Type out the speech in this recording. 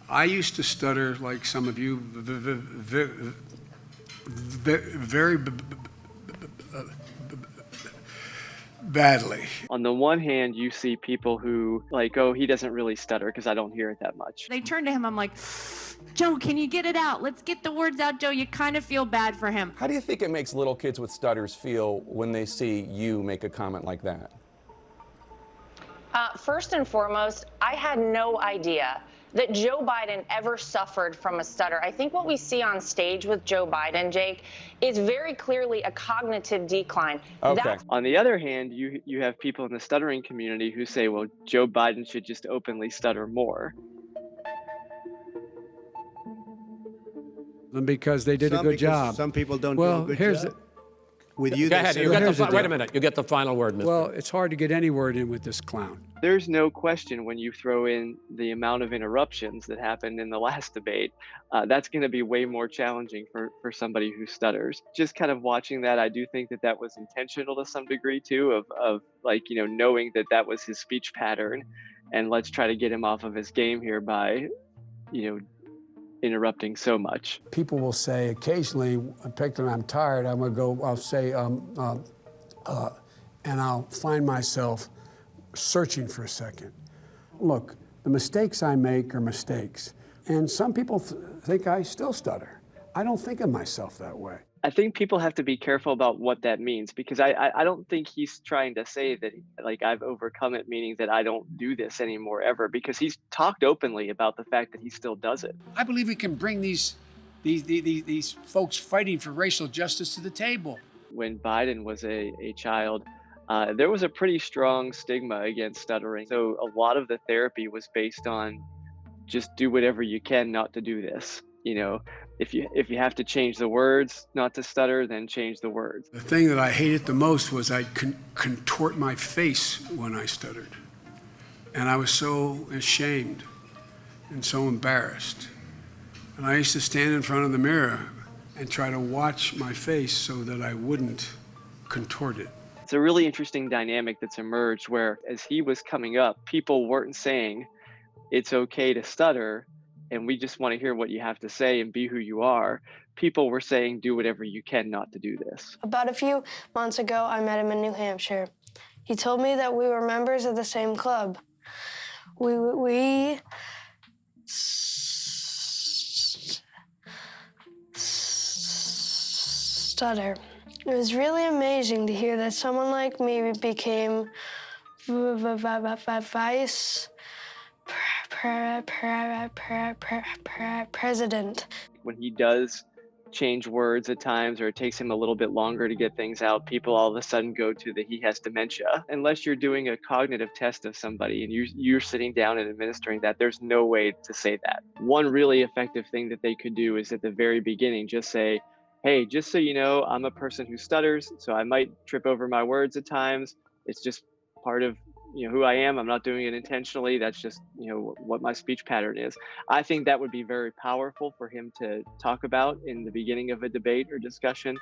I used to stutter like some of you very badly. On the one hand, you see people who like, oh, he doesn't really stutter because I don't hear it that much. They turn to him, I'm like, Joe, can you get it out? Let's get the words out, Joe. You kind of feel bad for him. How do you think it makes little kids with stutters feel when they see you make a comment like that? First and foremost, I had no idea that Joe Biden ever suffered from a stutter. I think what we see on stage with Joe Biden, Jake, is very clearly a cognitive decline. Okay. On the other hand, you have people in the stuttering community who say, well, Joe Biden should just openly stutter more. Because they did a good job. Some people don't do a good job. With you, Go ahead. Wait a minute. You get the final word, Mr. Well, it's hard to get any word in with this clown. There's no question when you throw in the amount of interruptions that happened in the last debate, that's going to be way more challenging for somebody who stutters. Just kind of watching that, I do think that that was intentional to some degree too, of like, you know, knowing that that was his speech pattern, and let's try to get him off of his game here by, you know, interrupting so much. People will say occasionally, particularly when I'm tired, I'll say, and I'll find myself searching for a second. Look, the mistakes I make are mistakes. And some people think I still stutter. I don't think of myself that way. I think people have to be careful about what that means, because I don't think he's trying to say that like I've overcome it, meaning that I don't do this anymore ever, because he's talked openly about the fact that he still does it. I believe we can bring these folks fighting for racial justice to the table. When Biden was a child, there was a pretty strong stigma against stuttering. So a lot of the therapy was based on just do whatever you can not to do this. You know, if you have to change the words not to stutter, then change the words. The thing that I hated the most was I'd contort my face when I stuttered. And I was so ashamed and so embarrassed. And I used to stand in front of the mirror and try to watch my face so that I wouldn't contort it. It's a really interesting dynamic that's emerged where, as he was coming up, people weren't saying it's okay to stutter and we just want to hear what you have to say and be who you are. People were saying, do whatever you can not to do this. About a few months ago, I met him in New Hampshire. He told me that we were members of the same club. We stutter. It was really amazing to hear that someone like me became vice president. When he does change words at times, or it takes him a little bit longer to get things out, people all of a sudden go to the he has dementia. Unless you're doing a cognitive test of somebody and you're sitting down and administering that, there's no way to say that. One really effective thing that they could do is at the very beginning just say, hey, just so you know, I'm a person who stutters, so I might trip over my words at times. It's just part of who I am. I'm not doing it intentionally. That's just, what my speech pattern is. I think that would be very powerful for him to talk about in the beginning of a debate or discussion.